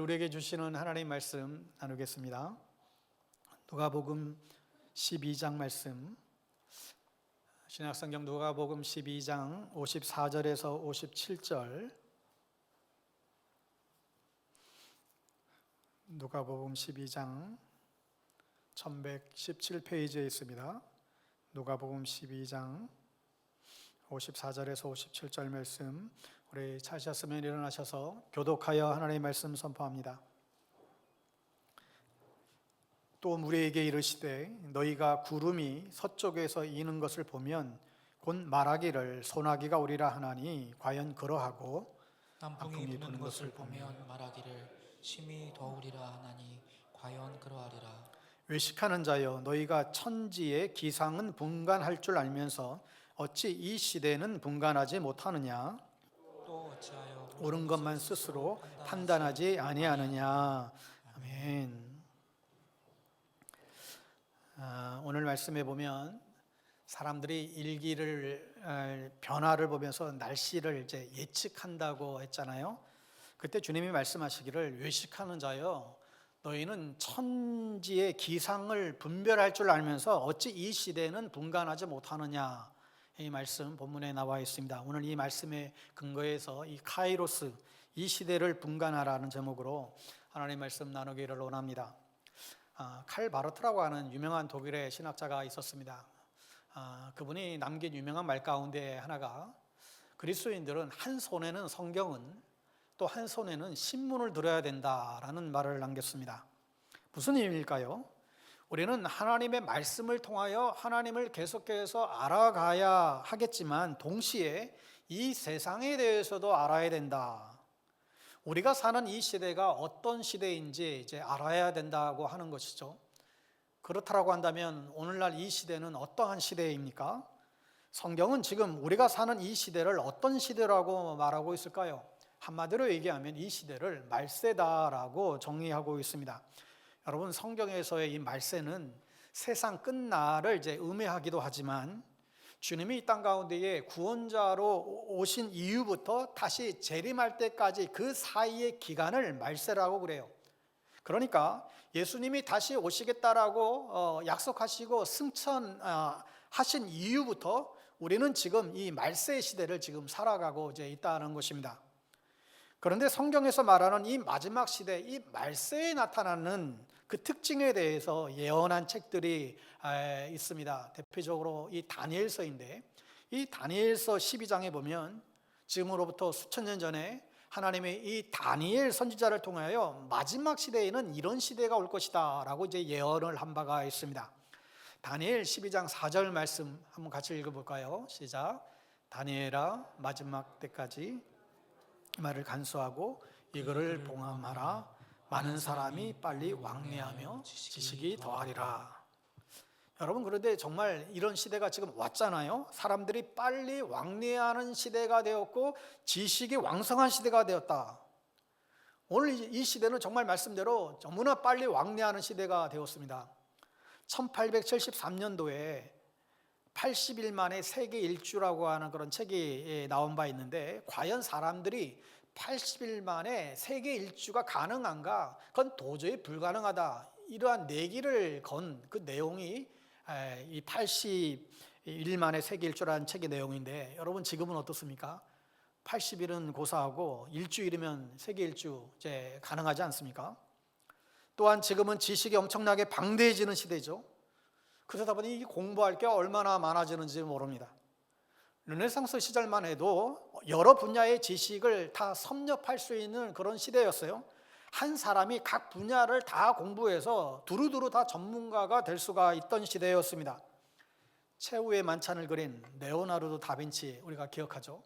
우리에게 주시는 하나님 말씀 나누겠습니다. 누가복음 12장 말씀, 신약성경 누가복음 12장 54절에서 57절, 누가복음 12장 1117페이지에 있습니다. 누가복음 12장 54절에서 57절 말씀, 우리 찾으셨으면 일어나셔서 교독하여 하나님의 말씀 선포합니다. 또 무리에게 이르시되 너희가 구름이 서쪽에서 이는 것을 보면 곧 말하기를 소나기가 오리라 하나니 과연 그러하고 남풍이 부는 것을 보면 말하기를 심히 더우리라 하나니 과연 그러하리라. 외식하는 자여 너희가 천지의 기상은 분간할 줄 알면서 어찌 이 시대는 분간하지 못하느냐? 또 어찌하여 옳은 것만 스스로 판단하지 아니하느냐? 아멘. 오늘 말씀에 보면 사람들이 일기를 변화를 보면서 날씨를 이제 예측한다고 했잖아요. 그때 주님이 말씀하시기를 외식하는 자여 너희는 천지의 기상을 분별할 줄 알면서 어찌 이 시대는 분간하지 못하느냐. 이 말씀 본문에 나와 있습니다. 오늘 이 말씀에 근거해서 이 카이로스, 이 시대를 분간하라는 제목으로 하나님의 말씀 나누기를 원합니다. 칼 바르트라고 하는 유명한 독일의 신학자가 있었습니다. 그분이 남긴 유명한 말 가운데 하나가 그리스도인들은 한 손에는 성경은 또 한 손에는 신문을 들어야 된다라는 말을 남겼습니다. 무슨 의미일까요? 우리는 하나님의 말씀을 통하여 하나님을 계속해서 알아가야 하겠지만 동시에 이 세상에 대해서도 알아야 된다. 우리가 사는 이 시대가 어떤 시대인지 이제 알아야 된다고 하는 것이죠. 그렇다고 한다면 오늘날 이 시대는 어떠한 시대입니까? 성경은 지금 우리가 사는 이 시대를 어떤 시대라고 말하고 있을까요? 한마디로 얘기하면 이 시대를 말세다라고 정의하고 있습니다. 여러분, 성경에서의 이 말세는 세상 끝날을 이제 의미하기도 하지만 주님이 이 땅 가운데에 구원자로 오신 이후부터 다시 재림할 때까지 그 사이의 기간을 말세라고 그래요. 그러니까 예수님이 다시 오시겠다라고 약속하시고 승천하신 이후부터 우리는 지금 이 말세 시대를 지금 살아가고 이제 있다는 것입니다. 그런데 성경에서 말하는 이 마지막 시대, 이 말세에 나타나는 그 특징에 대해서 예언한 책들이 있습니다. 대표적으로 이 다니엘서인데, 이 다니엘서 12장에 보면 지금으로부터 수천 년 전에 하나님의 이 다니엘 선지자를 통하여 마지막 시대에는 이런 시대가 올 것이다 라고 이제 예언을 한 바가 있습니다. 다니엘 12장 4절 말씀 한번 같이 읽어볼까요? 시작. 다니엘아 마지막 때까지 말을 간수하고 이거를 봉함하라. 많은 사람이 빨리 왕래하며 지식이 더하리라. 여러분, 그런데 정말 이런 시대가 지금 왔잖아요. 사람들이 빨리 왕래하는 시대가 되었고 지식이 왕성한 시대가 되었다. 오늘 이 시대는 정말 말씀대로 너무나 빨리 왕래하는 시대가 되었습니다. 1873년도에 80일 만에 세계 일주라고 하는 그런 책이 나온 바 있는데 과연 사람들이 80일 만에 세계 일주가 가능한가? 그건 도저히 불가능하다. 이러한 내기를 건 그 내용이 이 80일 만에 세계 일주라는 책의 내용인데 여러분 지금은 어떻습니까? 80일은 고사하고 일주일이면 세계 일주 이제 가능하지 않습니까? 또한 지금은 지식이 엄청나게 방대해지는 시대죠. 그러다 보니 공부할 게 얼마나 많아지는지 모릅니다. 르네상스 시절만 해도 여러 분야의 지식을 다 섭렵할 수 있는 그런 시대였어요. 한 사람이 각 분야를 다 공부해서 두루두루 다 전문가가 될 수가 있던 시대였습니다. 최후의 만찬을 그린 레오나르도 다빈치 우리가 기억하죠.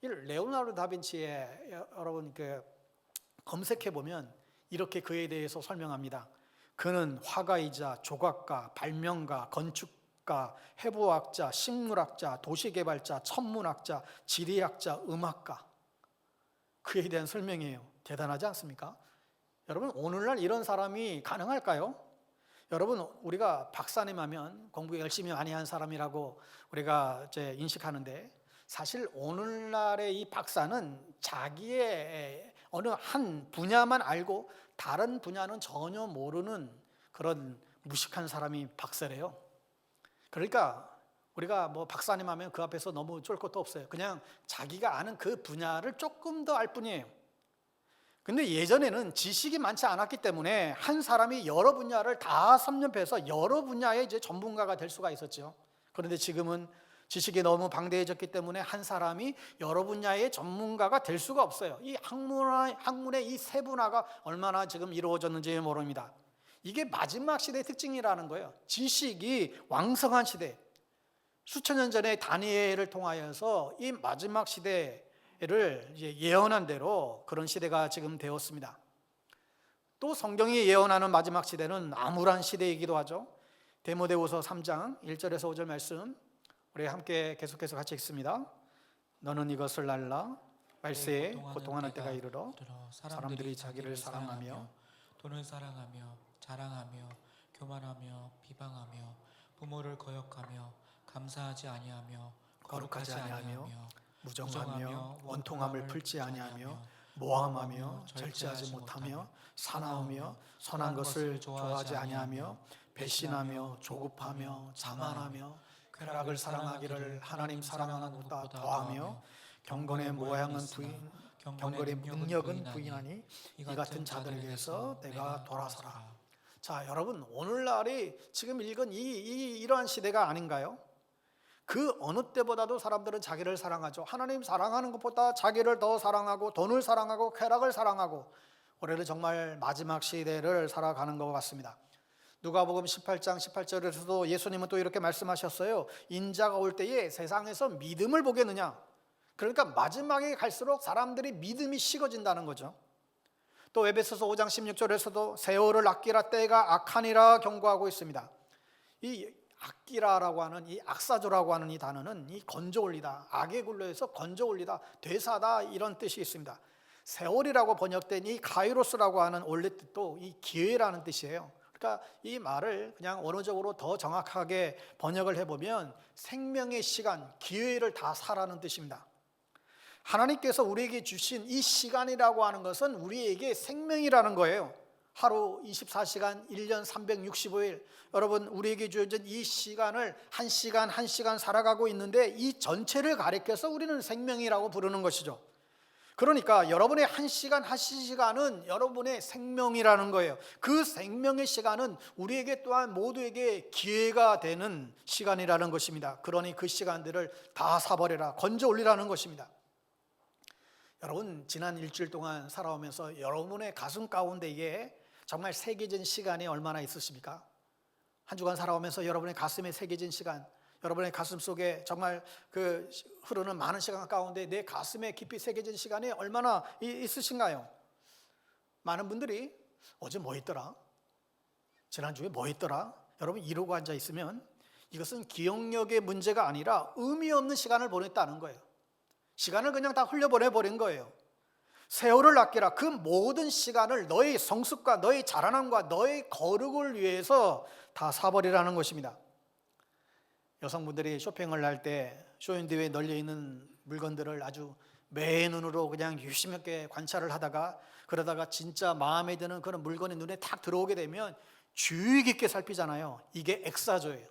이 레오나르도 다빈치의 여러분 검색해 보면 이렇게 그에 대해서 설명합니다. 그는 화가이자 조각가, 발명가, 건축가, 해부학자, 식물학자, 도시개발자, 천문학자, 지리학자, 음악가. 그에 대한 설명이에요. 대단하지 않습니까? 여러분, 오늘날 이런 사람이 가능할까요? 여러분, 우리가 박사님 하면 공부 열심히 많이 한 사람이라고 우리가 이제 인식하는데 사실 오늘날의 이 박사는 자기의 어느 한 분야만 알고 다른 분야는 전혀 모르는 그런 무식한 사람이 박사래요. 그러니까 우리가 뭐 박사님 하면 그 앞에서 너무 쫄 것도 없어요. 그냥 자기가 아는 그 분야를 조금 더 알 뿐이에요. 근데 예전에는 지식이 많지 않았기 때문에 한 사람이 여러 분야를 다 섭렵해서 여러 분야의 이제 전문가가 될 수가 있었죠. 그런데 지금은 지식이 너무 방대해졌기 때문에 한 사람이 여러 분야의 전문가가 될 수가 없어요. 이 학문의 이 세분화가 얼마나 지금 이루어졌는지 모릅니다. 이게 마지막 시대의 특징이라는 거예요. 지식이 왕성한 시대. 수천 년 전에 다니엘을 통하여서 이 마지막 시대를 예언한 대로 그런 시대가 지금 되었습니다. 또 성경이 예언하는 마지막 시대는 암울한 시대이기도 하죠. 디모데후서 3장 1절에서 5절 말씀 우리 함께 계속해서 같이 읽습니다. 너는 이것을 알라. 말세에 고통하는 때가 이르러 사람들이 자기를 사랑하며 돈을 사랑하며 자랑하며 교만하며 비방하며 부모를 거역하며 감사하지 아니하며 거룩하지 아니하며 무정하며 원통함을 풀지 아니하며 모함하며 절제하지 못하며 사나우며 선한 것을 좋아하지 아니하며 배신하며 조급하며 자만하며 쾌락을 사랑하기를 하나님 사랑하는 것보다 더하며 경건의 모양은 부인 경건의 능력은 부인하니 이 같은 자들에게서 내가 돌아서라. 자, 여러분 오늘날이 지금 읽은 이러한 시대가 아닌가요? 그 어느 때보다도 사람들은 자기를 사랑하죠. 하나님 사랑하는 것보다 자기를 더 사랑하고 돈을 사랑하고 쾌락을 사랑하고 올해는 정말 마지막 시대를 살아가는 것 같습니다. 누가복음 18장 18절에서도 예수님은 또 이렇게 말씀하셨어요. 인자가 올 때에 세상에서 믿음을 보겠느냐. 그러니까 마지막에 갈수록 사람들이 믿음이 식어진다는 거죠. 또 에베소서 5장 16절에서도 세월을 아끼라 때가 악하니라 경고하고 있습니다. 이 아끼라라고 하는 이 악사조라고 하는 이 단어는 이 건져 올리다, 악의 굴레에서 건져 올리다, 되사다 이런 뜻이 있습니다. 세월이라고 번역된 이 카이로스라고 하는 원래 뜻도 이 기회라는 뜻이에요. 그러니까 이 말을 그냥 언어적으로 더 정확하게 번역을 해보면 생명의 시간, 기회를 다 사라는 뜻입니다. 하나님께서 우리에게 주신 이 시간이라고 하는 것은 우리에게 생명이라는 거예요. 하루 24시간, 1년 365일 여러분 우리에게 주어진 이 시간을 한 시간 한 시간 살아가고 있는데 이 전체를 가리켜서 우리는 생명이라고 부르는 것이죠. 그러니까 여러분의 한 시간 한 시간은 여러분의 생명이라는 거예요. 그 생명의 시간은 우리에게 또한 모두에게 기회가 되는 시간이라는 것입니다. 그러니 그 시간들을 다 사버려라, 건져 올리라는 것입니다. 여러분 지난 일주일 동안 살아오면서 여러분의 가슴 가운데에 정말 새겨진 시간이 얼마나 있으십니까? 한 주간 살아오면서 여러분의 가슴에 새겨진 시간, 여러분의 가슴 속에 정말 그 흐르는 많은 시간 가운데 내 가슴에 깊이 새겨진 시간이 얼마나 있으신가요? 많은 분들이 어제 뭐 했더라? 지난주에 뭐 했더라? 여러분 이러고 앉아 있으면 이것은 기억력의 문제가 아니라 의미 없는 시간을 보냈다는 거예요. 시간을 그냥 다 흘려보내버린 거예요. 세월을 아끼라. 그 모든 시간을 너의 성숙과 너의 자라남과 너의 거룩을 위해서 다 사버리라는 것입니다. 여성분들이 쇼핑을 할 때 쇼윈도에 널려있는 물건들을 아주 매 눈으로 그냥 유심 있게 관찰을 하다가 그러다가 진짜 마음에 드는 그런 물건이 눈에 탁 들어오게 되면 주의 깊게 살피잖아요. 이게 엑사조예요.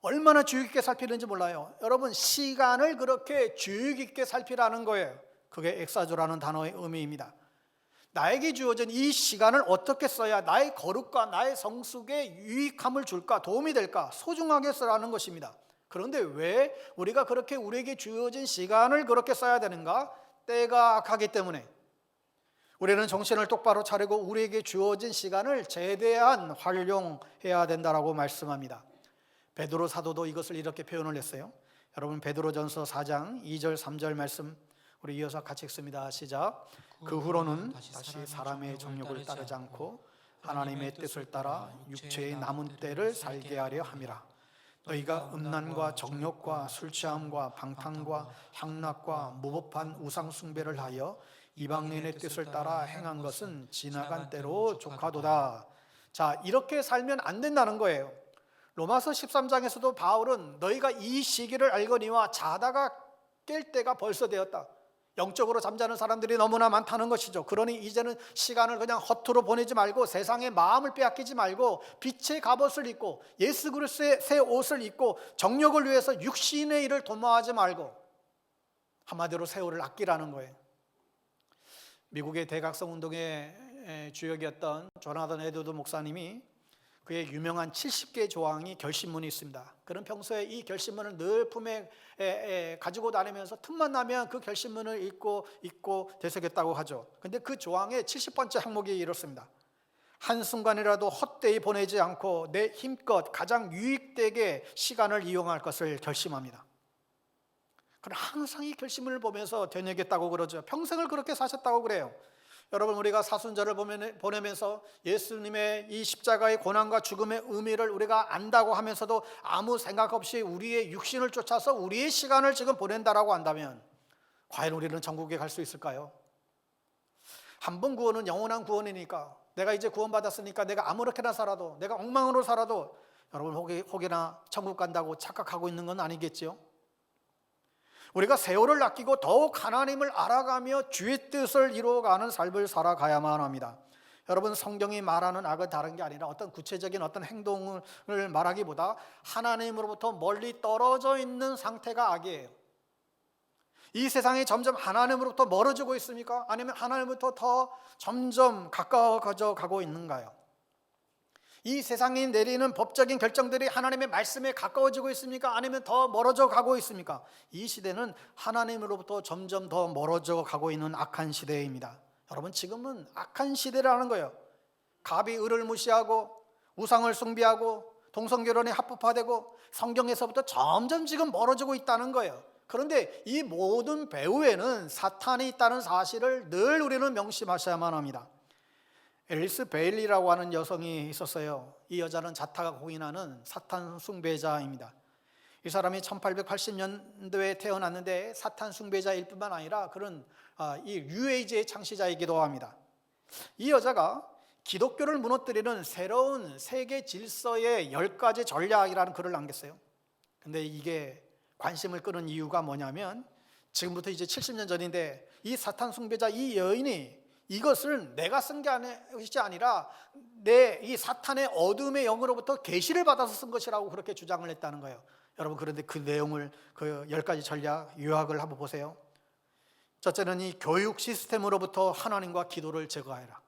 얼마나 주의 깊게 살피는지 몰라요. 여러분 시간을 그렇게 주의 깊게 살피라는 거예요. 그게 엑사조라는 단어의 의미입니다. 나에게 주어진 이 시간을 어떻게 써야 나의 거룩과 나의 성숙에 유익함을 줄까, 도움이 될까, 소중하게 쓰라는 것입니다. 그런데 왜 우리가 그렇게 우리에게 주어진 시간을 그렇게 써야 되는가? 때가 악하기 때문에. 우리는 정신을 똑바로 차리고 우리에게 주어진 시간을 최대한 활용해야 된다라고 말씀합니다. 베드로 사도도 이것을 이렇게 표현을 했어요. 여러분 베드로전서 4장 2절 3절 말씀 우리 이어서 같이 읽습니다. 시작. 그 후로는 다시 사람의 정욕을 따르지 않고 하나님의 뜻을 따라 육체의 남은 때를 살게 하려 함이라. 너희가 음란과 정욕과 술취함과 방탕과 향락과 무법한 우상 숭배를 하여 이방인의 뜻을 따라 행한 것은 지나간 때로 족하도다. 자, 이렇게 살면 안 된다는 거예요. 로마서 13장에서도 바울은 너희가 이 시기를 알거니와 자다가 깰 때가 벌써 되었다. 영적으로 잠자는 사람들이 너무나 많다는 것이죠. 그러니 이제는 시간을 그냥 허투루 보내지 말고 세상에 마음을 빼앗기지 말고 빛의 갑옷을 입고 예수 그리스도의 새 옷을 입고 정욕을 위해서 육신의 일을 도모하지 말고 한마디로 세월을 아끼라는 거예요. 미국의 대각성 운동의 주역이었던 조나단 에드워드 목사님이 그의 유명한 70개 조항이 결심문이 있습니다. 그는 평소에 이 결심문을 늘 품에 가지고 다니면서 틈만 나면 그 결심문을 읽고 되새겼다고 하죠. 근데 그 조항의 70번째 항목이 이렇습니다. 한순간이라도 헛되이 보내지 않고 내 힘껏 가장 유익되게 시간을 이용할 것을 결심합니다. 그럼 항상 이 결심을 보면서 되뇌겠다고 그러죠. 평생을 그렇게 사셨다고 그래요. 여러분, 우리가 사순절을 보내면서 예수님의 이 십자가의 고난과 죽음의 의미를 우리가 안다고 하면서도 아무 생각 없이 우리의 육신을 쫓아서 우리의 시간을 지금 보낸다라고 한다면 과연 우리는 천국에 갈 수 있을까요? 한 번 구원은 영원한 구원이니까 내가 이제 구원받았으니까 내가 아무렇게나 살아도 내가 엉망으로 살아도 여러분 혹여나 천국 간다고 착각하고 있는 건 아니겠지요? 우리가 세월을 아끼고 더욱 하나님을 알아가며 주의 뜻을 이루어가는 삶을 살아가야만 합니다. 여러분, 성경이 말하는 악은 다른 게 아니라 어떤 구체적인 어떤 행동을 말하기보다 하나님으로부터 멀리 떨어져 있는 상태가 악이에요. 이 세상이 점점 하나님으로부터 멀어지고 있습니까? 아니면 하나님으로부터 더 점점 가까워져 가고 있는가요? 이 세상이 내리는 법적인 결정들이 하나님의 말씀에 가까워지고 있습니까? 아니면 더 멀어져 가고 있습니까? 이 시대는 하나님으로부터 점점 더 멀어져 가고 있는 악한 시대입니다. 여러분, 지금은 악한 시대라는 거예요. 갑이 을을 무시하고 우상을 숭배하고 동성결혼에 합법화되고 성경에서부터 점점 지금 멀어지고 있다는 거예요. 그런데 이 모든 배후에는 사탄이 있다는 사실을 늘 우리는 명심하셔야만 합니다. 앨리스 베일리라고 하는 여성이 있었어요. 이 여자는 자타가 공인하는 사탄 숭배자입니다. 이 사람이 1880년도에 태어났는데 사탄 숭배자일 뿐만 아니라 그런 이 뉴에이지의 창시자이기도 합니다. 이 여자가 기독교를 무너뜨리는 새로운 세계 질서의 10가지 전략이라는 글을 남겼어요. 근데 이게 관심을 끄는 이유가 뭐냐면 지금부터 이제 70년 전인데 이 사탄 숭배자 이 여인이 이것을 내가 쓴 것이 아니라 내 이 사탄의 어둠의 영으로부터 계시를 받아서 쓴 것이라고 그렇게 주장을 했다는 거예요. 여러분, 그런데 그 내용을 그 10가지 전략 요약을 한번 보세요. 첫째는 이 교육 시스템으로부터 하나님과 기도를 제거해라.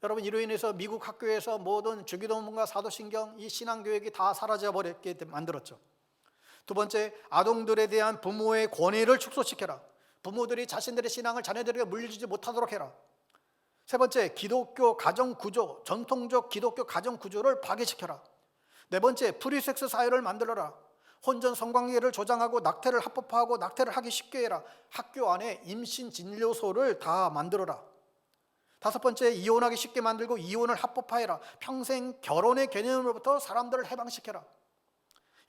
여러분, 이로 인해서 미국 학교에서 모든 주기도문과 사도신경 이 신앙교육이 다 사라져 버렸게 만들었죠. 두 번째, 아동들에 대한 부모의 권위를 축소시켜라. 부모들이 자신들의 신앙을 자녀들에게 물려주지 못하도록 해라. 세 번째, 기독교 가정 구조, 전통적 기독교 가정 구조를 파괴시켜라. 네 번째, 프리섹스 사회를 만들어라. 혼전 성관계를 조장하고 낙태를 합법화하고 낙태를 하기 쉽게 해라. 학교 안에 임신 진료소를 다 만들어라. 다섯 번째, 이혼하기 쉽게 만들고 이혼을 합법화해라. 평생 결혼의 개념으로부터 사람들을 해방시켜라.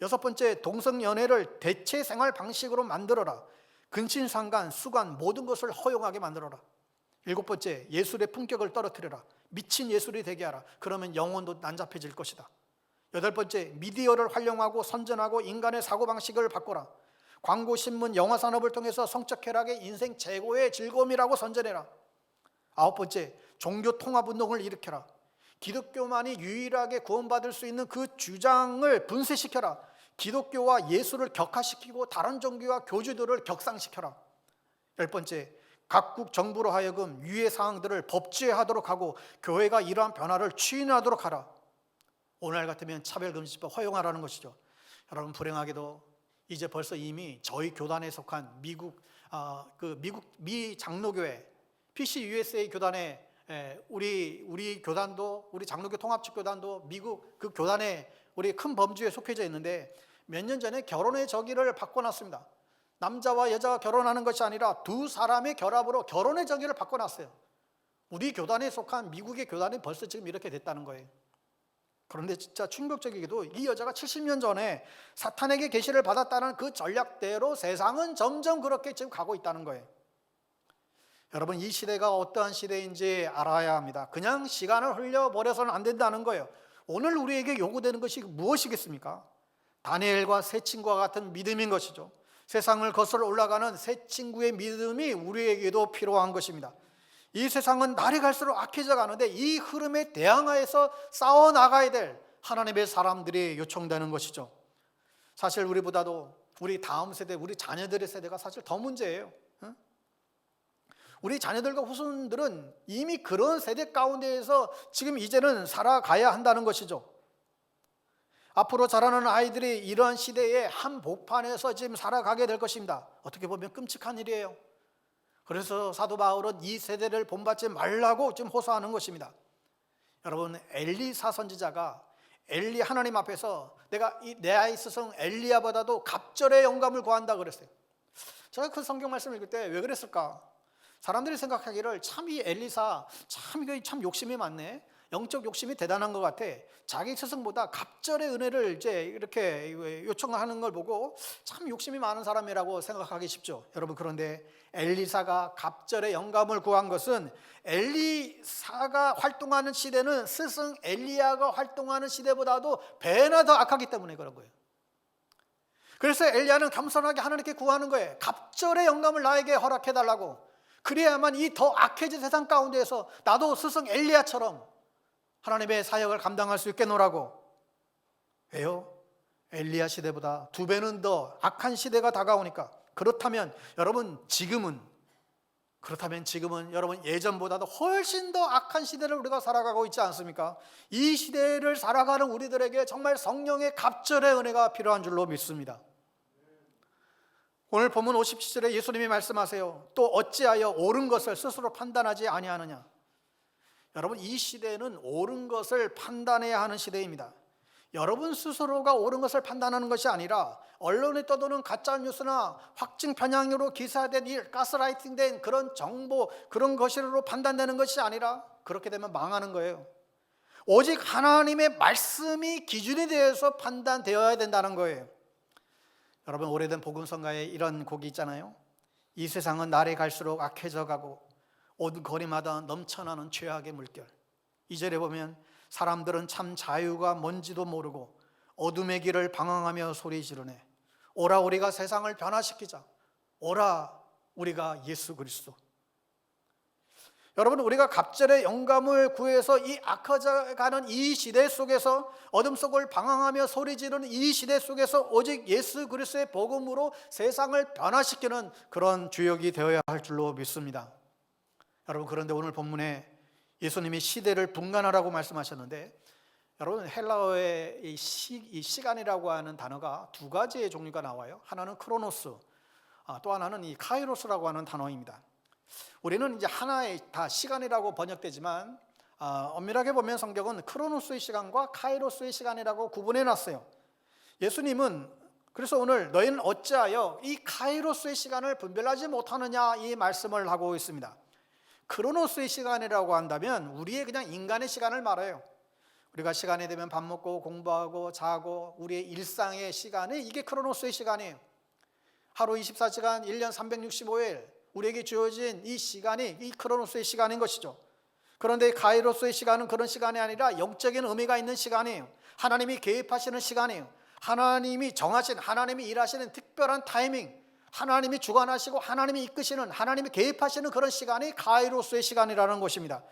여섯 번째, 동성연애를 대체 생활 방식으로 만들어라. 근친상간, 수간 모든 것을 허용하게 만들어라. 일곱 번째, 예술의 품격을 떨어뜨려라. 미친 예술이 되게 하라. 그러면 영혼도 난잡해질 것이다. 여덟 번째, 미디어를 활용하고 선전하고 인간의 사고방식을 바꿔라. 광고, 신문, 영화 산업을 통해서 성적 쾌락의 인생 최고의 즐거움이라고 선전해라. 아홉 번째, 종교 통합 운동을 일으켜라. 기독교만이 유일하게 구원받을 수 있는 그 주장을 분쇄시켜라. 기독교와 예수를 격화시키고 다른 종교와 교주들을 격상시켜라. 열 번째, 각국 정부로 하여금 유해 사항들을 법제하도록 하고 교회가 이러한 변화를 추인하도록 하라. 오늘 같으면 차별금지법 허용하라는 것이죠. 여러분, 불행하게도 이제 벌써 이미 저희 교단에 속한 미국 미 장로교회 PCUSA 교단에 우리 교단도, 우리 장로교 통합측 교단도 미국 그 교단에 우리 큰 범주에 속해져 있는데 몇 년 전에 결혼의 정의를 바꿔놨습니다. 남자와 여자가 결혼하는 것이 아니라 두 사람의 결합으로 결혼의 정의를 바꿔놨어요. 우리 교단에 속한 미국의 교단이 벌써 지금 이렇게 됐다는 거예요. 그런데 진짜 충격적이게도 이 여자가 70년 전에 사탄에게 계시를 받았다는 그 전략대로 세상은 점점 그렇게 지금 가고 있다는 거예요. 여러분, 이 시대가 어떠한 시대인지 알아야 합니다. 그냥 시간을 흘려버려서는 안 된다는 거예요. 오늘 우리에게 요구되는 것이 무엇이겠습니까? 다니엘과 세 친구와 같은 믿음인 것이죠. 세상을 거슬러 올라가는 새 친구의 믿음이 우리에게도 필요한 것입니다. 이 세상은 날이 갈수록 악해져 가는데 이 흐름에 대항하여서 싸워 나가야 될 하나님의 사람들이 요청되는 것이죠. 사실 우리보다도 우리 다음 세대, 우리 자녀들의 세대가 사실 더 문제예요. 우리 자녀들과 후손들은 이미 그런 세대 가운데에서 지금 이제는 살아가야 한다는 것이죠. 앞으로 자라는 아이들이 이러한 시대의 한복판에서 지금 살아가게 될 것입니다. 어떻게 보면 끔찍한 일이에요. 그래서 사도 바울은 이 세대를 본받지 말라고 지금 호소하는 것입니다. 여러분, 엘리사 선지자가 엘리 하나님 앞에서 내가 내 아이 스승 엘리야보다도 갑절의 영감을 구한다 그랬어요. 제가 그 성경 말씀을 읽을 때 왜 그랬을까? 사람들이 생각하기를 참 이 엘리사 참 욕심이 많네. 영적 욕심이 대단한 것 같아. 자기 스승보다 갑절의 은혜를 이제 이렇게 요청하는 걸 보고 참 욕심이 많은 사람이라고 생각하기 쉽죠. 여러분, 그런데 엘리사가 갑절의 영감을 구한 것은 엘리사가 활동하는 시대는 스승 엘리야가 활동하는 시대보다도 배나 더 악하기 때문에 그런 거예요. 그래서 엘리야는 겸손하게 하나님께 구하는 거예요. 갑절의 영감을 나에게 허락해달라고. 그래야만 이 더 악해진 세상 가운데에서 나도 스승 엘리야처럼 하나님의 사역을 감당할 수 있겠노라고. 왜요? 엘리야 시대보다 2배는 더 악한 시대가 다가오니까. 그렇다면 지금은 여러분 예전보다도 훨씬 더 악한 시대를 우리가 살아가고 있지 않습니까? 이 시대를 살아가는 우리들에게 정말 성령의 갑절의 은혜가 필요한 줄로 믿습니다. 오늘 본문 57절에 예수님이 말씀하세요. 또 어찌하여 옳은 것을 스스로 판단하지 아니하느냐. 여러분, 이 시대는 옳은 것을 판단해야 하는 시대입니다. 여러분 스스로가 옳은 것을 판단하는 것이 아니라 언론에 떠도는 가짜 뉴스나 확증 편향으로 기사된 일, 가스라이팅된 그런 정보, 그런 것으로 판단되는 것이 아니라 그렇게 되면 망하는 거예요. 오직 하나님의 말씀이 기준이 되어서 판단되어야 된다는 거예요. 여러분, 오래된 복음성가에 이런 곡이 있잖아요. 이 세상은 날이 갈수록 악해져 가고 온 거리마다 넘쳐나는 죄악의 물결. 2절에 보면 사람들은 참 자유가 뭔지도 모르고 어둠의 길을 방황하며 소리 지르네. 오라 우리가 세상을 변화시키자. 오라 우리가 예수 그리스도. 여러분, 우리가 갑절의 영감을 구해서 이 악해져가는 이 시대 속에서 어둠 속을 방황하며 소리 지르는 이 시대 속에서 오직 예수 그리스도의 복음으로 세상을 변화시키는 그런 주역이 되어야 할 줄로 믿습니다. 여러분, 그런데 오늘 본문에 예수님이 시대를 분간하라고 말씀하셨는데, 여러분 헬라어의 이 시간이라고 하는 단어가 2가지의 종류가 나와요. 하나는 크로노스, 또 하나는 이 카이로스라고 하는 단어입니다. 우리는 이제 하나의 다 시간이라고 번역되지만 엄밀하게 보면 성경은 크로노스의 시간과 카이로스의 시간이라고 구분해 놨어요. 예수님은 그래서 오늘 너희는 어찌하여 이 카이로스의 시간을 분별하지 못하느냐 이 말씀을 하고 있습니다. 크로노스의 시간이라고 한다면 우리의 그냥 인간의 시간을 말해요. 우리가 시간이 되면 밥 먹고 공부하고 자고 우리의 일상의 시간이 이게 크로노스의 시간이에요. 하루 24시간 1년 365일 우리에게 주어진 이 시간이 이 크로노스의 시간인 것이죠. 그런데 카이로스의 시간은 그런 시간이 아니라 영적인 의미가 있는 시간이에요. 하나님이 개입하시는 시간이에요. 하나님이 정하신, 하나님이 일하시는 특별한 타이밍, 하나님이 주관하시고 하나님이 이끄시는, 하나님이 개입하시는 그런 시간이 카이로스의 시간이라는 것입니다.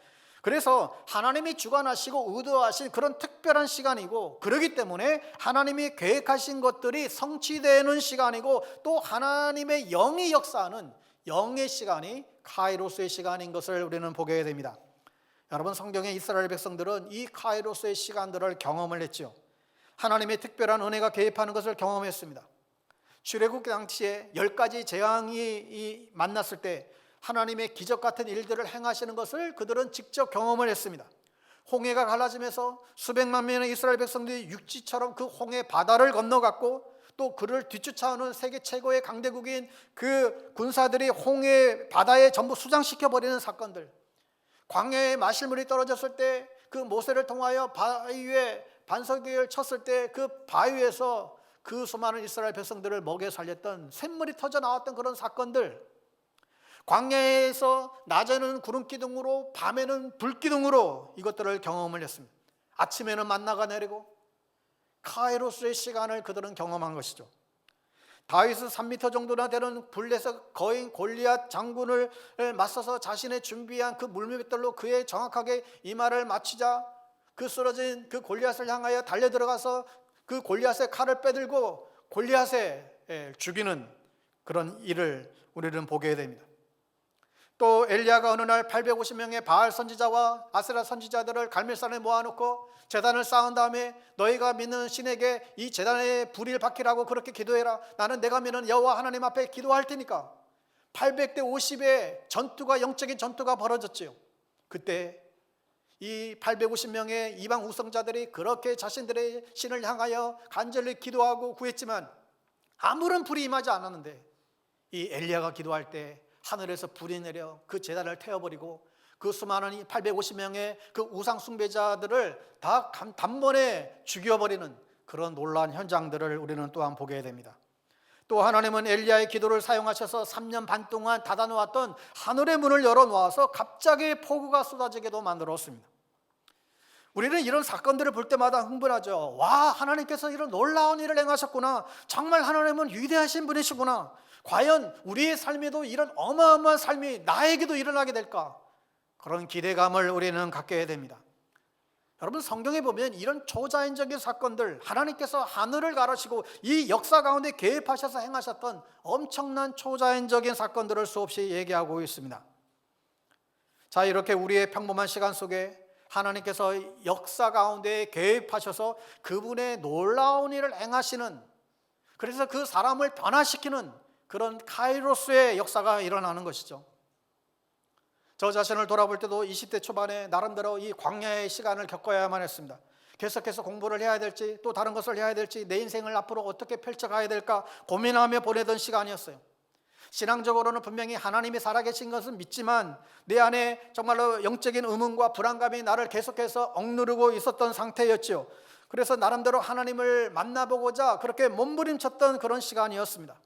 그래서 하나님이 주관하시고 의도하신 그런 특별한 시간이고, 그렇기 때문에 하나님이 계획하신 것들이 성취되는 시간이고, 또 하나님의 영이 역사하는 영의 시간이 카이로스의 시간인 것을 우리는 보게 됩니다. 여러분, 성경의 이스라엘 백성들은 이 카이로스의 시간들을 경험을 했죠. 하나님의 특별한 은혜가 개입하는 것을 경험했습니다. 출애굽 당시에 10가지 재앙이 만났을 때 하나님의 기적 같은 일들을 행하시는 것을 그들은 직접 경험을 했습니다. 홍해가 갈라지면서 수백만 명의 이스라엘 백성들이 육지처럼 그 홍해 바다를 건너갔고, 또 그를 뒤쫓아오는 세계 최고의 강대국인 그 군사들이 홍해 바다에 전부 수장시켜버리는 사건들, 광야에 마실물이 떨어졌을 때 그 모세를 통하여 바위에 반석을 쳤을 때 그 바위에서 그 수많은 이스라엘 백성들을 먹여 살렸던 샘물이 터져 나왔던 그런 사건들, 광야에서 낮에는 구름 기둥으로 밤에는 불 기둥으로 이것들을 경험을 했습니다. 아침에는 만나가 내리고 카이로스의 시간을 그들은 경험한 것이죠. 다윗은 3m 정도나 되는 블레셋 거인 골리앗 장군을 맞서서 자신의 준비한 그 물맷돌로 그의 정확하게 이마를 맞추자 그 쓰러진 그 골리앗을 향하여 달려 들어가서 그 골리앗의 칼을 빼들고 골리앗에 죽이는 그런 일을 우리는 보게 됩니다. 또 엘리야가 어느 날 850명의 바알 선지자와 아세라 선지자들을 갈멜산에 모아놓고 제단을 쌓은 다음에 너희가 믿는 신에게 이 제단에 불을 밝히라고 그렇게 기도해라. 나는 내가 믿는 여호와 하나님 앞에 기도할 테니까. 800대 50의 전투가, 영적인 전투가 벌어졌지요. 그때 이 850명의 이방 우성자들이 그렇게 자신들의 신을 향하여 간절히 기도하고 구했지만 아무런 불이 임하지 않았는데 이 엘리야가 기도할 때 하늘에서 불이 내려 그 제단을 태워버리고 그 수많은 850명의 그 우상 숭배자들을 다 단번에 죽여버리는 그런 놀라운 현장들을 우리는 또한 보게 됩니다. 또 하나님은 엘리야의 기도를 사용하셔서 3년 반 동안 닫아놓았던 하늘의 문을 열어놓아서 갑자기 폭우가 쏟아지게도 만들었습니다. 우리는 이런 사건들을 볼 때마다 흥분하죠. 와, 하나님께서 이런 놀라운 일을 행하셨구나. 정말 하나님은 위대하신 분이시구나. 과연 우리의 삶에도 이런 어마어마한 삶이 나에게도 일어나게 될까? 그런 기대감을 우리는 갖게 됩니다. 여러분, 성경에 보면 이런 초자연적인 사건들, 하나님께서 하늘을 가르시고 이 역사 가운데 개입하셔서 행하셨던 엄청난 초자연적인 사건들을 수없이 얘기하고 있습니다. 자, 이렇게 우리의 평범한 시간 속에 하나님께서 역사 가운데 개입하셔서 그분의 놀라운 일을 행하시는, 그래서 그 사람을 변화시키는 그런 카이로스의 역사가 일어나는 것이죠. 저 자신을 돌아볼 때도 20대 초반에 나름대로 이 광야의 시간을 겪어야만 했습니다. 계속해서 공부를 해야 될지 또 다른 것을 해야 될지 내 인생을 앞으로 어떻게 펼쳐가야 될까 고민하며 보내던 시간이었어요. 신앙적으로는 분명히 하나님이 살아계신 것은 믿지만 내 안에 정말로 영적인 의문과 불안감이 나를 계속해서 억누르고 있었던 상태였죠. 그래서 나름대로 하나님을 만나보고자 그렇게 몸부림쳤던 그런 시간이었습니다.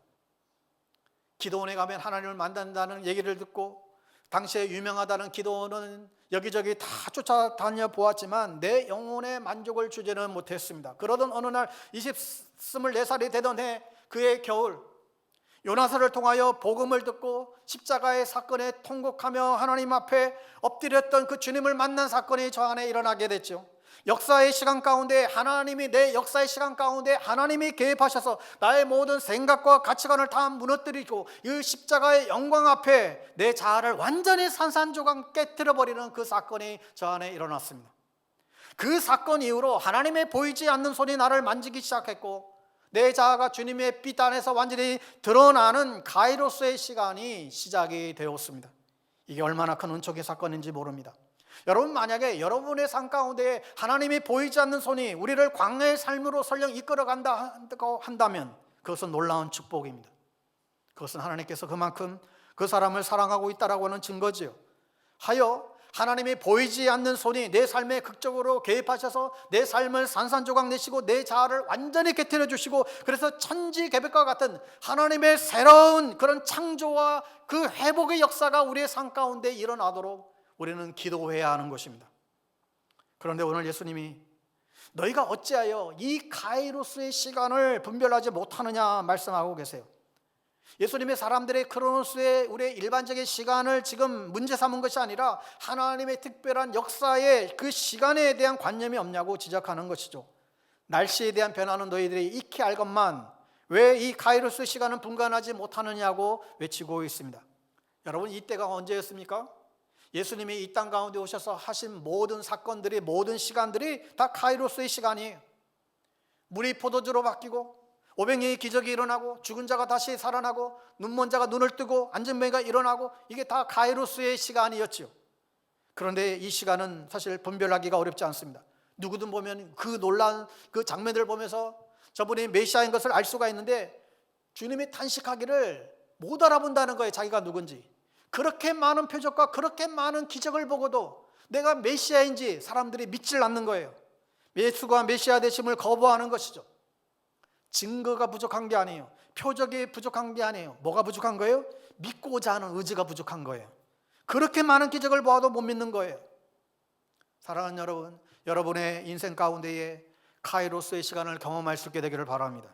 기도원에 가면 하나님을 만난다는 얘기를 듣고 당시에 유명하다는 기도원은 여기저기 다 쫓아다녀 보았지만 내 영혼의 만족을 주지는 못했습니다. 그러던 어느 날 24살이 되던 해 그의 겨울, 요나서를 통하여 복음을 듣고 십자가의 사건에 통곡하며 하나님 앞에 엎드렸던 그 주님을 만난 사건이 저 안에 일어나게 됐죠. 역사의 시간 가운데 하나님이, 내 역사의 시간 가운데 하나님이 개입하셔서 나의 모든 생각과 가치관을 다 무너뜨리고 이 십자가의 영광 앞에 내 자아를 완전히 산산조각 깨뜨려버리는 그 사건이 저 안에 일어났습니다. 그 사건 이후로 하나님의 보이지 않는 손이 나를 만지기 시작했고 내 자아가 주님의 빛 안에서 완전히 드러나는 가이로스의 시간이 시작이 되었습니다. 이게 얼마나 큰 은총의 사건인지 모릅니다. 여러분, 만약에 여러분의 삶 가운데 하나님이 보이지 않는 손이 우리를 광야의 삶으로 설령 이끌어간다 한다면 그것은 놀라운 축복입니다. 그것은 하나님께서 그만큼 그 사람을 사랑하고 있다라고 하는 증거지요. 하여 하나님이 보이지 않는 손이 내 삶에 극적으로 개입하셔서 내 삶을 산산조각 내시고 내 자아를 완전히 깨뜨려 주시고 그래서 천지개벽과 같은 하나님의 새로운 그런 창조와 그 회복의 역사가 우리의 삶 가운데 일어나도록 우리는 기도해야 하는 것입니다. 그런데 오늘 예수님이 너희가 어찌하여 이 카이로스의 시간을 분별하지 못하느냐 말씀하고 계세요. 예수님의 사람들의 크로노스의 우리의 일반적인 시간을 지금 문제 삼은 것이 아니라 하나님의 특별한 역사의 그 시간에 대한 관념이 없냐고 지적하는 것이죠. 날씨에 대한 변화는 너희들이 익히 알건만 왜 이 카이로스 시간은 분간하지 못하느냐고 외치고 있습니다. 여러분, 이때가 언제였습니까? 예수님이 이 땅 가운데 오셔서 하신 모든 사건들이, 모든 시간들이 다 카이로스의 시간이에요. 물이 포도주로 바뀌고 500명의 기적이 일어나고 죽은 자가 다시 살아나고 눈먼 자가 눈을 뜨고 앉은 뱅이가 일어나고 이게 다 카이로스의 시간이었죠. 그런데 이 시간은 사실 분별하기가 어렵지 않습니다. 누구든 보면 그 놀라운 그 장면들을 보면서 저분이 메시아인 것을 알 수가 있는데 주님이 탄식하기를 못 알아본다는 거예요. 자기가 누군지. 그렇게 많은 표적과 그렇게 많은 기적을 보고도 내가 메시아인지 사람들이 믿질 않는 거예요. 예수가 메시아 되심을 거부하는 것이죠. 증거가 부족한 게 아니에요. 표적이 부족한 게 아니에요. 뭐가 부족한 거예요? 믿고자 하는 의지가 부족한 거예요. 그렇게 많은 기적을 보아도 못 믿는 거예요. 사랑하는 여러분, 여러분의 인생 가운데에 카이로스의 시간을 경험할 수 있게 되기를 바랍니다.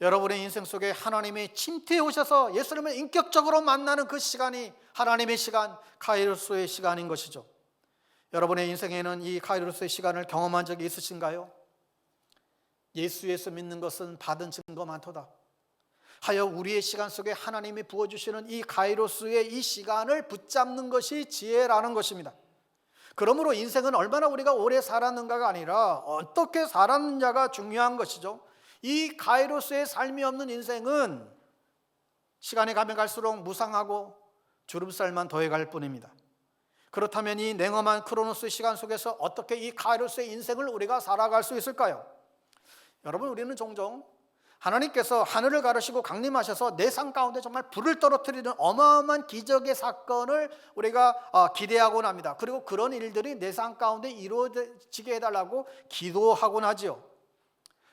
여러분의 인생 속에 하나님이 침투해 오셔서 예수님을 인격적으로 만나는 그 시간이 하나님의 시간, 카이로스의 시간인 것이죠. 여러분의 인생에는 이 카이로스의 시간을 경험한 적이 있으신가요? 예수 믿는 것은 받은 증거 많도다 하여 우리의 시간 속에 하나님이 부어주시는 이 카이로스의 이 시간을 붙잡는 것이 지혜라는 것입니다. 그러므로 인생은 얼마나 우리가 오래 살았는가가 아니라 어떻게 살았느냐가 중요한 것이죠. 이 카이로스의 삶이 없는 인생은 시간이 가면 갈수록 무상하고 주름살만 더해갈 뿐입니다. 그렇다면 이 냉엄한 크로노스 시간 속에서 어떻게 이 카이로스의 인생을 우리가 살아갈 수 있을까요? 여러분, 우리는 종종 하나님께서 하늘을 가르시고 강림하셔서 내 삶 가운데 정말 불을 떨어뜨리는 어마어마한 기적의 사건을 우리가 기대하곤 합니다. 그리고 그런 일들이 내 삶 가운데 이루어지게 해달라고 기도하곤 하지요.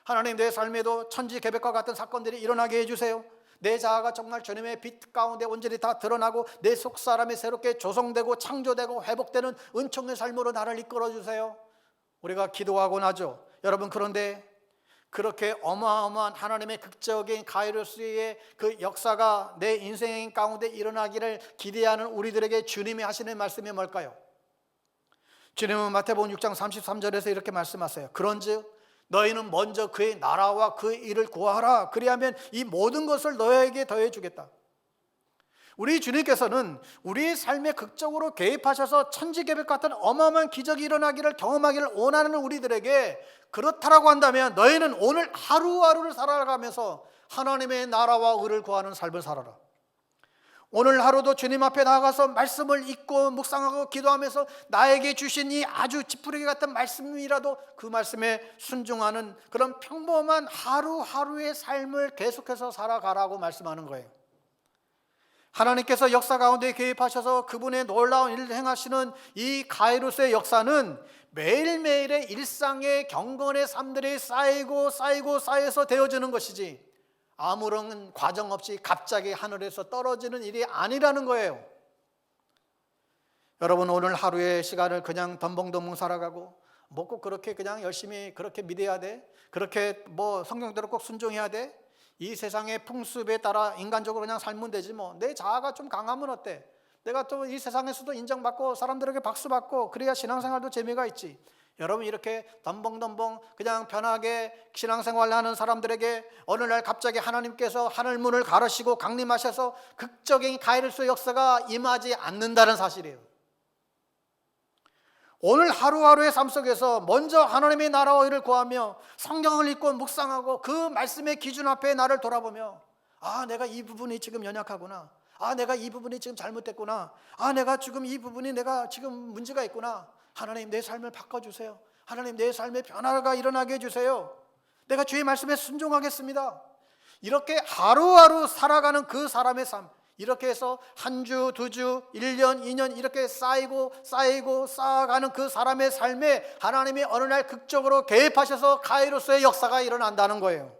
하나님, 내 삶에도 천지개벽과 같은 사건들이 일어나게 해주세요. 내 자아가 정말 주님의 빛 가운데 온전히 다 드러나고 내 속사람이 새롭게 조성되고 창조되고 회복되는 은총의 삶으로 나를 이끌어주세요. 우리가 기도하곤 하죠. 여러분, 그런데 그렇게 어마어마한 하나님의 극적인 카이로스의 그 역사가 내 인생 가운데 일어나기를 기대하는 우리들에게 주님이 하시는 말씀이 뭘까요? 주님은 마태복음 6장 33절에서 이렇게 말씀하세요. 그런즉 너희는 먼저 그의 나라와 그의 일을 구하라. 그리하면 이 모든 것을 너희에게 더해주겠다. 우리 주님께서는 우리의 삶에 극적으로 개입하셔서 천지개벽 같은 어마어마한 기적이 일어나기를 경험하기를 원하는 우리들에게 그렇다라고 한다면 너희는 오늘 하루하루를 살아가면서 하나님의 나라와 의를 구하는 삶을 살아라. 오늘 하루도 주님 앞에 나아가서 말씀을 읽고 묵상하고 기도하면서 나에게 주신 이 아주 지푸레기 같은 말씀이라도 그 말씀에 순종하는 그런 평범한 하루하루의 삶을 계속해서 살아가라고 말씀하는 거예요. 하나님께서 역사 가운데 개입하셔서 그분의 놀라운 일을 행하시는 이 카이로스의 역사는 매일매일의 일상의 경건의 삶들이 쌓여서 되어지는 것이지 아무런 과정 없이 갑자기 하늘에서 떨어지는 일이 아니라는 거예요. 여러분, 오늘 하루의 시간을 그냥 덤벙덤벙 살아가고 뭐 꼭 그렇게 그냥 열심히 그렇게 믿어야 돼? 그렇게 뭐 성경대로 꼭 순종해야 돼? 이 세상의 풍습에 따라 인간적으로 그냥 살면 되지 뭐. 내 자아가 좀 강하면 어때? 내가 또 이 세상에서도 인정받고 사람들에게 박수받고 그래야 신앙생활도 재미가 있지. 여러분, 이렇게 덤벙덤벙 그냥 편하게 신앙생활을 하는 사람들에게 어느 날 갑자기 하나님께서 하늘문을 가르시고 강림하셔서 극적인 카이로스 역사가 임하지 않는다는 사실이에요. 오늘 하루하루의 삶 속에서 먼저 하나님의 나라와 의를 구하며 성경을 읽고 묵상하고 그 말씀의 기준 앞에 나를 돌아보며 내가 이 부분이 지금 연약하구나. 내가 이 부분이 지금 잘못됐구나. 내가 지금 이 부분이 내가 지금 문제가 있구나. 하나님, 내 삶을 바꿔주세요. 하나님, 내 삶에 변화가 일어나게 해주세요. 내가 주의 말씀에 순종하겠습니다. 이렇게 하루하루 살아가는 그 사람의 삶, 이렇게 해서 한 주, 두 주, 1년, 2년 이렇게 쌓아가는 그 사람의 삶에 하나님이 어느 날 극적으로 개입하셔서 카이로스의 역사가 일어난다는 거예요.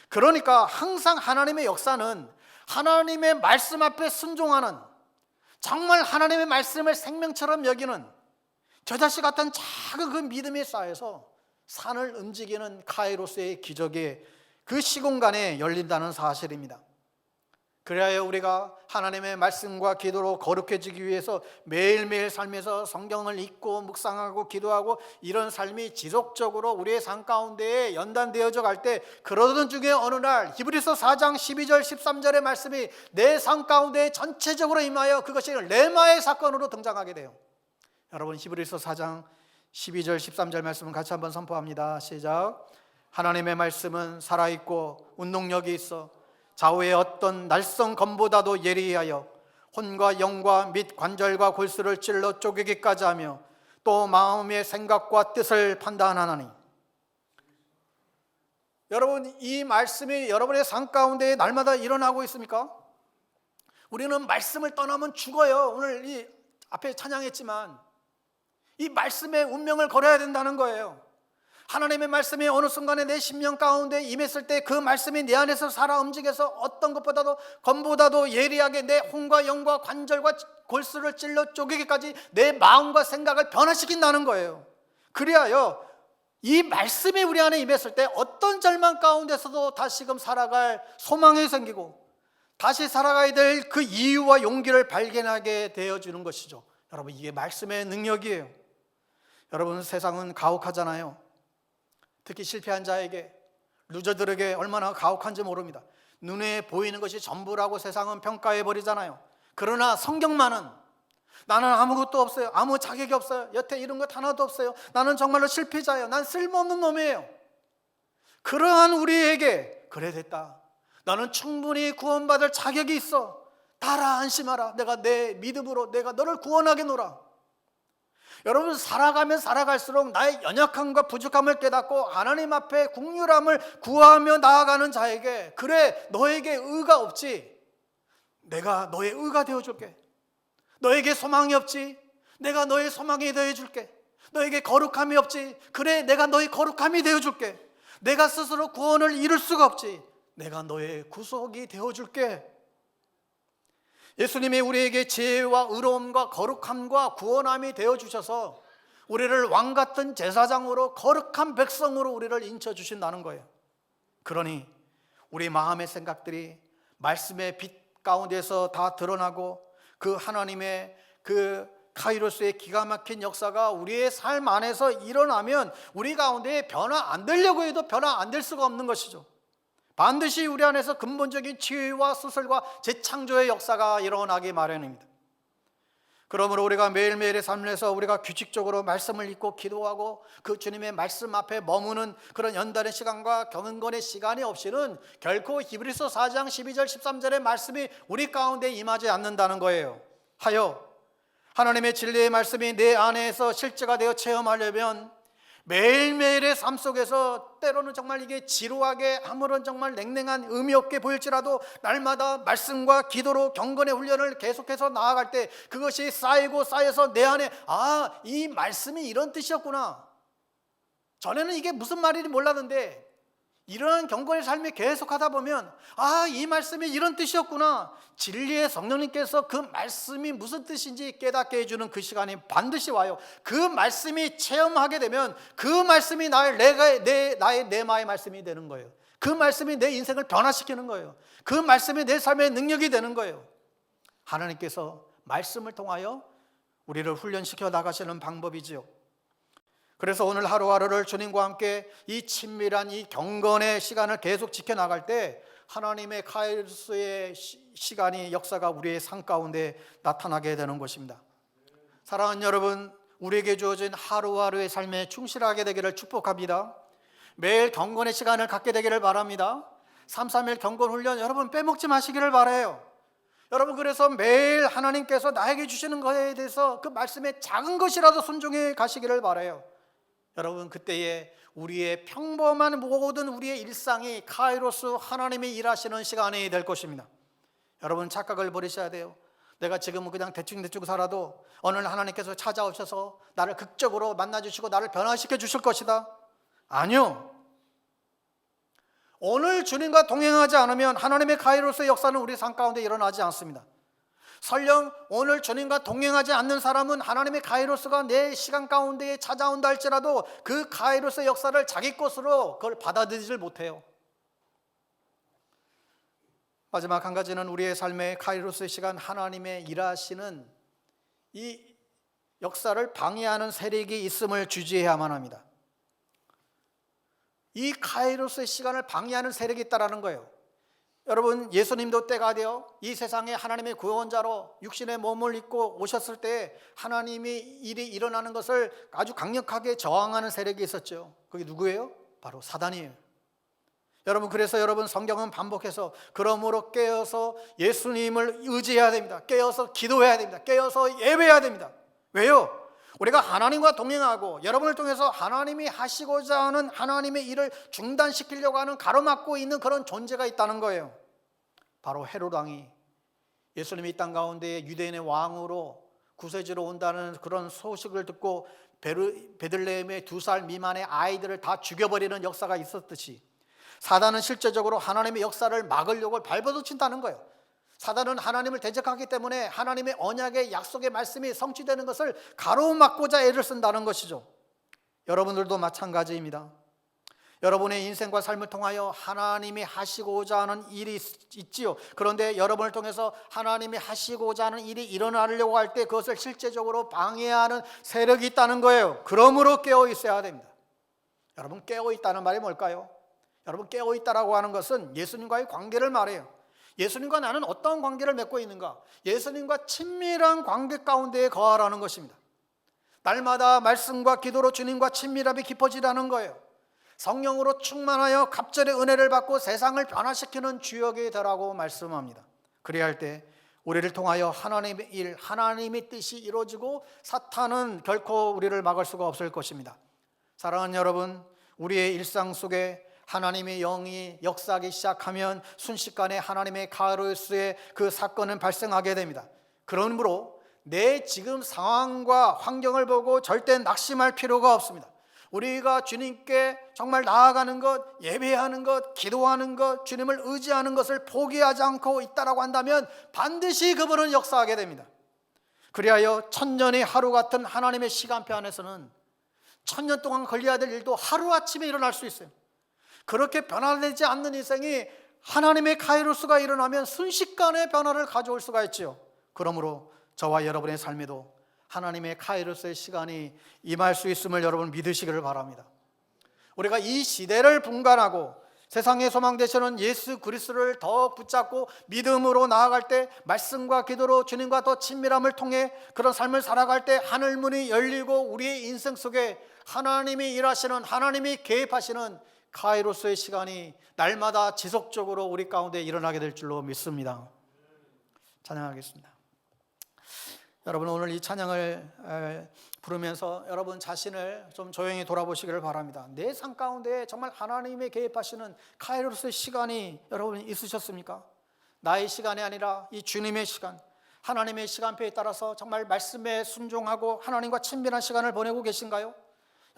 그러니까 항상 하나님의 역사는 하나님의 말씀 앞에 순종하는, 정말 하나님의 말씀을 생명처럼 여기는 저자씨 같은 작은 그 믿음에 쌓여서 산을 움직이는 카이로스의 기적이 그 시공간에 열린다는 사실입니다. 그래야 우리가 하나님의 말씀과 기도로 거룩해지기 위해서 매일매일 삶에서 성경을 읽고 묵상하고 기도하고 이런 삶이 지속적으로 우리의 삶 가운데에 연단되어져 갈 때, 그러던 중에 어느 날 히브리서 4장 12절 13절의 말씀이 내 삶 가운데 전체적으로 임하여 그것이 레마의 사건으로 등장하게 돼요. 여러분, 히브리서 4장 12절 13절 말씀을 같이 한번 선포합니다. 시작. 하나님의 말씀은 살아있고 운동력이 있어 좌우의 어떤 날성 검보다도 예리하여 혼과 영과 및 관절과 골수를 찔러 쪼개기까지 하며 또 마음의 생각과 뜻을 판단하나니. 여러분, 이 말씀이 여러분의 삶 가운데 날마다 일어나고 있습니까? 우리는 말씀을 떠나면 죽어요. 오늘 이 앞에 찬양했지만 이 말씀의 운명을 걸어야 된다는 거예요. 하나님의 말씀이 어느 순간에 내 심령 가운데 임했을 때 그 말씀이 내 안에서 살아 움직여서 어떤 것보다도 검보다도 예리하게 내 혼과 영과 관절과 골수를 찔러 쪼개기까지 내 마음과 생각을 변화시킨다는 거예요. 그리하여 이 말씀이 우리 안에 임했을 때 어떤 절망 가운데서도 다시금 살아갈 소망이 생기고 다시 살아가야 될 그 이유와 용기를 발견하게 되어주는 것이죠. 여러분, 이게 말씀의 능력이에요. 여러분, 세상은 가혹하잖아요. 특히 실패한 자에게, 루저들에게 얼마나 가혹한지 모릅니다. 눈에 보이는 것이 전부라고 세상은 평가해 버리잖아요. 그러나 성경만은 나는 아무것도 없어요, 아무 자격이 없어요, 여태 이런 것 하나도 없어요, 나는 정말로 실패자예요, 난 쓸모없는 놈이에요. 그러한 우리에게 그래 됐다, 너는 충분히 구원받을 자격이 있어, 따라 안심하라, 내가 내 믿음으로 내가 너를 구원하겠노라. 여러분, 살아가면 살아갈수록 나의 연약함과 부족함을 깨닫고 하나님 앞에 긍휼함을 구하며 나아가는 자에게, 그래 너에게 의가 없지, 내가 너의 의가 되어줄게. 너에게 소망이 없지, 내가 너의 소망이 되어줄게. 너에게 거룩함이 없지, 그래 내가 너의 거룩함이 되어줄게. 내가 스스로 구원을 이룰 수가 없지, 내가 너의 구속이 되어줄게. 예수님이 우리에게 지혜와 의로움과 거룩함과 구원함이 되어주셔서 우리를 왕같은 제사장으로, 거룩한 백성으로 우리를 인쳐주신다는 거예요. 그러니 우리 마음의 생각들이 말씀의 빛 가운데서 다 드러나고 그 하나님의 그 카이로스의 기가 막힌 역사가 우리의 삶 안에서 일어나면 우리 가운데 변화 안 되려고 해도 변화 안 될 수가 없는 것이죠. 반드시 우리 안에서 근본적인 치유와 수술과 재창조의 역사가 일어나기 마련입니다. 그러므로 우리가 매일매일의 삶에서 우리가 규칙적으로 말씀을 읽고 기도하고 그 주님의 말씀 앞에 머무는 그런 연단의 시간과 경건의 시간이 없이는 결코 히브리서 4장 12절 13절의 말씀이 우리 가운데 임하지 않는다는 거예요. 하여 하나님의 진리의 말씀이 내 안에서 실제가 되어 체험하려면 매일매일의 삶 속에서 때로는 정말 이게 지루하게 아무런 정말 냉랭한 의미 없게 보일지라도 날마다 말씀과 기도로 경건의 훈련을 계속해서 나아갈 때 그것이 쌓이고 쌓여서 내 안에 이 말씀이 이런 뜻이었구나, 전에는 이게 무슨 말인지 몰랐는데 이러한 경건의 삶이 계속하다 보면 이 말씀이 이런 뜻이었구나, 진리의 성령님께서 그 말씀이 무슨 뜻인지 깨닫게 해주는 그 시간이 반드시 와요. 그 말씀이 체험하게 되면 그 말씀이 나의 내마의 말씀이 되는 거예요. 그 말씀이 내 인생을 변화시키는 거예요. 그 말씀이 내 삶의 능력이 되는 거예요. 하나님께서 말씀을 통하여 우리를 훈련시켜 나가시는 방법이지요. 그래서 오늘 하루하루를 주님과 함께 이 친밀한 이 경건의 시간을 계속 지켜나갈 때 하나님의 카이로스의 시간이, 역사가 우리의 삶 가운데 나타나게 되는 것입니다. 사랑하는 여러분, 우리에게 주어진 하루하루의 삶에 충실하게 되기를 축복합니다. 매일 경건의 시간을 갖게 되기를 바랍니다. 331 경건 훈련 여러분 빼먹지 마시기를 바라요. 여러분, 그래서 매일 하나님께서 나에게 주시는 것에 대해서 그 말씀에 작은 것이라도 순종해 가시기를 바라요. 여러분, 그때에 우리의 평범한 모든 우리의 일상이 카이로스 하나님이 일하시는 시간이 될 것입니다. 여러분, 착각을 버리셔야 돼요. 내가 지금은 그냥 대충 살아도 오늘 하나님께서 찾아오셔서 나를 극적으로 만나주시고 나를 변화시켜 주실 것이다. 아니요. 오늘 주님과 동행하지 않으면 하나님의 카이로스의 역사는 우리 삶 가운데 일어나지 않습니다. 설령 오늘 주님과 동행하지 않는 사람은 하나님의 카이로스가 내 시간 가운데에 찾아온다 할지라도 그 카이로스의 역사를 자기 것으로 그걸 받아들이질 못해요. 마지막 한 가지는 우리의 삶의 카이로스의 시간, 하나님의 일하시는 이 역사를 방해하는 세력이 있음을 주지해야만 합니다. 이 카이로스의 시간을 방해하는 세력이 있다는 거예요. 여러분, 예수님도 때가 되어 이 세상에 하나님의 구원자로 육신의 몸을 입고 오셨을 때 하나님이 일이 일어나는 것을 아주 강력하게 저항하는 세력이 있었죠. 그게 누구예요? 바로 사단이에요. 여러분, 그래서 여러분, 성경은 반복해서 그러므로 깨어서 예수님을 의지해야 됩니다. 깨어서 기도해야 됩니다. 깨어서 예배해야 됩니다. 왜요? 우리가 하나님과 동행하고 여러분을 통해서 하나님이 하시고자 하는 하나님의 일을 중단시키려고 하는 가로막고 있는 그런 존재가 있다는 거예요. 바로 헤롯 왕이 예수님이 이 땅 가운데 유대인의 왕으로 구세주로 온다는 그런 소식을 듣고 베들레헴의 2살 미만의 아이들을 다 죽여버리는 역사가 있었듯이 사단은 실제적으로 하나님의 역사를 막으려고 발버둥친다는 거예요. 사단은 하나님을 대적하기 때문에 하나님의 언약의 약속의 말씀이 성취되는 것을 가로막고자 애를 쓴다는 것이죠. 여러분들도 마찬가지입니다. 여러분의 인생과 삶을 통하여 하나님이 하시고자 하는 일이 있지요. 그런데 여러분을 통해서 하나님이 하시고자 하는 일이 일어나려고 할 때 그것을 실제적으로 방해하는 세력이 있다는 거예요. 그러므로 깨어 있어야 됩니다. 여러분, 깨어 있다는 말이 뭘까요? 여러분, 깨어 있다라고 하는 것은 예수님과의 관계를 말해요. 예수님과 나는 어떤 관계를 맺고 있는가? 예수님과 친밀한 관계 가운데에 거하라는 것입니다. 날마다 말씀과 기도로 주님과 친밀함이 깊어지라는 거예요. 성령으로 충만하여 갑절의 은혜를 받고 세상을 변화시키는 주역이 되라고 말씀합니다. 그래야 할 때 우리를 통하여 하나님의 일, 하나님의 뜻이 이루어지고 사탄은 결코 우리를 막을 수가 없을 것입니다. 사랑하는 여러분, 우리의 일상 속에 하나님의 영이 역사하기 시작하면 순식간에 하나님의 카이로스의 그 사건은 발생하게 됩니다. 그러므로 내 지금 상황과 환경을 보고 절대 낙심할 필요가 없습니다. 우리가 주님께 정말 나아가는 것, 예배하는 것, 기도하는 것, 주님을 의지하는 것을 포기하지 않고 있다라고 한다면 반드시 그분은 역사하게 됩니다. 그리하여 천년의 하루 같은 하나님의 시간표 안에서는 천년 동안 걸려야 될 일도 하루아침에 일어날 수 있어요. 그렇게 변화되지 않는 인생이 하나님의 카이로스가 일어나면 순식간에 변화를 가져올 수가 있지요. 그러므로 저와 여러분의 삶에도 하나님의 카이로스의 시간이 임할 수 있음을 여러분 믿으시기를 바랍니다. 우리가 이 시대를 분간하고 세상의 소망 되시는 예수 그리스도를 더 붙잡고 믿음으로 나아갈 때, 말씀과 기도로 주님과 더 친밀함을 통해 그런 삶을 살아갈 때 하늘문이 열리고 우리의 인생 속에 하나님이 일하시는, 하나님이 개입하시는 카이로스의 시간이 날마다 지속적으로 우리 가운데 일어나게 될 줄로 믿습니다. 찬양하겠습니다. 여러분, 오늘 이 찬양을 부르면서 여러분 자신을 좀 조용히 돌아보시기를 바랍니다. 내 삶 가운데 정말 하나님의 개입하시는 카이로스의 시간이 여러분 있으셨습니까? 나의 시간이 아니라 이 주님의 시간, 하나님의 시간표에 따라서 정말 말씀에 순종하고 하나님과 친밀한 시간을 보내고 계신가요?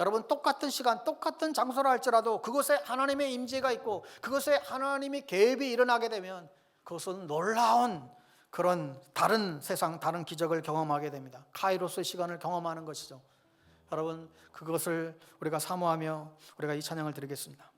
여러분, 똑같은 시간, 똑같은 장소라 할지라도 그곳에 하나님의 임재가 있고 그곳에 하나님의 개입이 일어나게 되면 그것은 놀라운 그런 다른 세상, 다른 기적을 경험하게 됩니다. 카이로스의 시간을 경험하는 것이죠. 여러분, 그것을 우리가 사모하며 우리가 이 찬양을 드리겠습니다.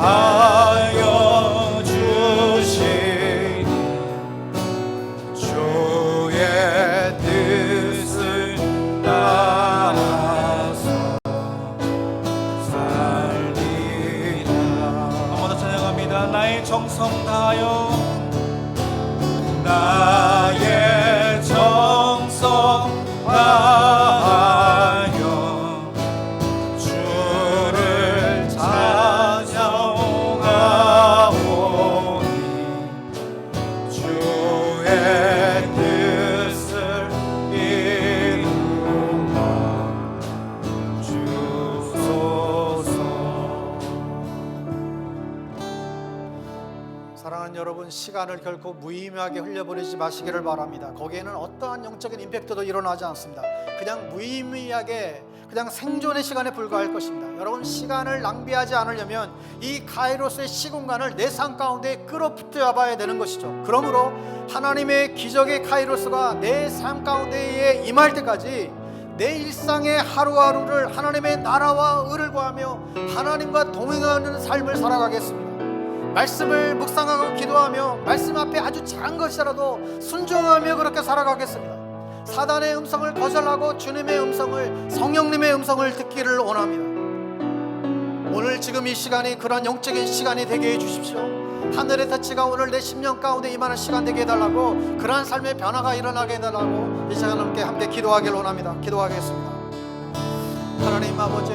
인도하여 주 할렐루야. 나의 정성 다하여 나의 정성 다하여 주를 찬양하오니 주의 뜻을 이루어 주소서. 사랑하는 여러분, 시간을 결코 무의미하게 흘려보내지 마시기를 바랍니다. 거기에는 어떠한 영적인 임팩트도 일어나지 않습니다. 그냥 무의미하게 그냥 생존의 시간에 불과할 것입니다. 여러분, 시간을 낭비하지 않으려면 이 카이로스의 시공간을 내 삶 가운데 끌어붙여 봐야 되는 것이죠. 그러므로 하나님의 기적의 카이로스가 내 삶 가운데에 임할 때까지 내 일상의 하루하루를 하나님의 나라와 의를 구하며 하나님과 동행하는 삶을 살아가겠습니다. 말씀을 묵상하고 기도하며 말씀 앞에 아주 작은 것이라도 순종하며 그렇게 살아가겠습니다. 사단의 음성을 거절하고 주님의 음성을, 성령님의 음성을 듣기를 원합니다. 오늘 지금 이 시간이 그런 영적인 시간이 되게 해주십시오. 하늘의 터치가 오늘 내 심령 가운데 임하는 시간 되게 해달라고, 그러한 삶의 변화가 일어나게 해달라고 이 시간 함께 기도하기를 원합니다. 기도하겠습니다. 하나님 아버지,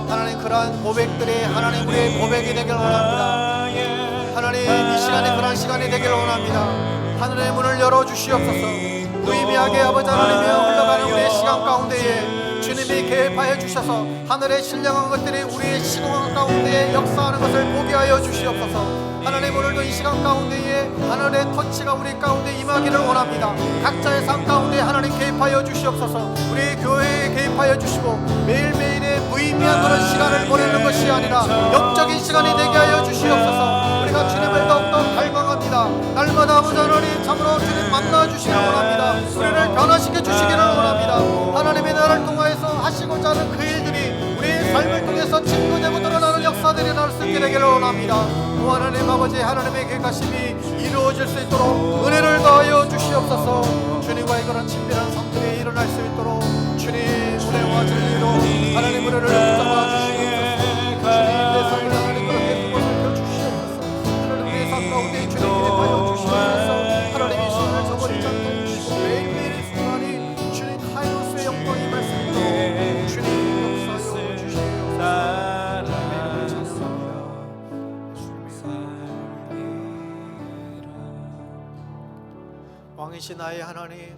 하나님 그러한 고백들이 하나님 우리의 고백이 되기를 원합니다. 하나님 이 시간에 그러한 시간이 되기를 원합니다. 하늘의 문을 열어주시옵소서. 무의미하게 아버지 하나님의 흘러가는 우리의 시간 가운데에 주님이 개입하여 주셔서 하늘의 신령한 것들이 우리의 시공 가운데에 역사하는 것을 보게 하여 주시옵소서. 하나님 오늘도 이 시간 가운데에 하늘의 터치가 우리 가운데 임하기를 원합니다. 각자의 삶 가운데 하나님 개입하여 주시옵소서. 우리 교회에 개입하여 주시고 매일매일의 무의미한 그런 시간을 보내는 것이 아니라 영적인 시간이 되게 하여 주시옵소서. 우리가 주님을 더욱더 갈망합니다. 날마다 아버지 하나님 참으로 주님 만나주시기를 원합니다. 우리를 변화시켜 주시기를 원합니다. 하나님의 나라를 통하여서 하시고자 하는 그 일들이 우리의 삶을 통해서 증거되고 드러나는 역사들이 나올 수 있게 되기를 원합니다. 오 하나님 아버지, 하나님의 계획하심이 이루어질 수 있도록 은혜를 더하여 주시옵소서. 주님과의 그런 친밀한 삶들이 일어날 수 있도록 주님 은혜와 진리로 하나님 은혜를 붙잡아 주시옵소서. 주님 내 삶을 하나님 그렇게 그곳을 펴주시옵소서. 하나님 우리의 삶 가운데 주님 개입하여 주시옵소서. 하나님 이 시간을 저버리지 않게 해주시고 매일매일의 순간이 주님 카이로스의 영광이 말씀이도록 주님 역사하여 주시옵소서. 왕이신 나의 하나님,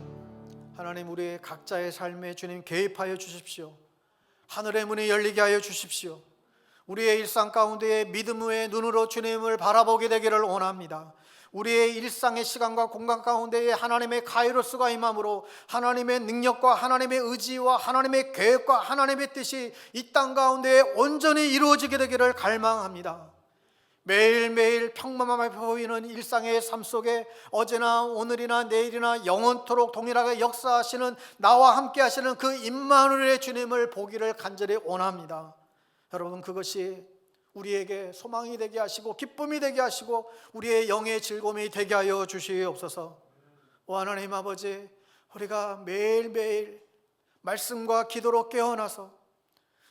하나님 우리의 각자의 삶에 주님 개입하여 주십시오. 하늘의 문이 열리게 하여 주십시오. 우리의 일상 가운데에 믿음의 눈으로 주님을 바라보게 되기를 원합니다. 우리의 일상의 시간과 공간 가운데에 하나님의 카이로스가 임함으로 하나님의 능력과 하나님의 의지와 하나님의 계획과 하나님의 뜻이 이 땅 가운데에 온전히 이루어지게 되기를 갈망합니다. 매일매일 평범함에 보이는 일상의 삶 속에 어제나 오늘이나 내일이나 영원토록 동일하게 역사하시는 나와 함께 하시는 그 임마누엘의 주님을 보기를 간절히 원합니다. 여러분, 그것이 우리에게 소망이 되게 하시고 기쁨이 되게 하시고 우리의 영의 즐거움이 되게 하여 주시옵소서. 오 하나님 아버지, 우리가 매일매일 말씀과 기도로 깨어나서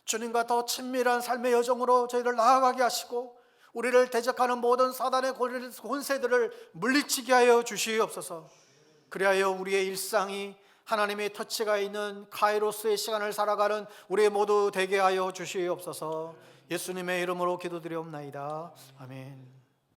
주님과 더 친밀한 삶의 여정으로 저희를 나아가게 하시고 우리를 대적하는 모든 사단의 권세들을 물리치게 하여 주시옵소서. 그리하여 우리의 일상이 하나님의 터치가 있는 카이로스의 시간을 살아가는 우리 모두 되게 하여 주시옵소서. 예수님의 이름으로 기도드리옵나이다. 아멘.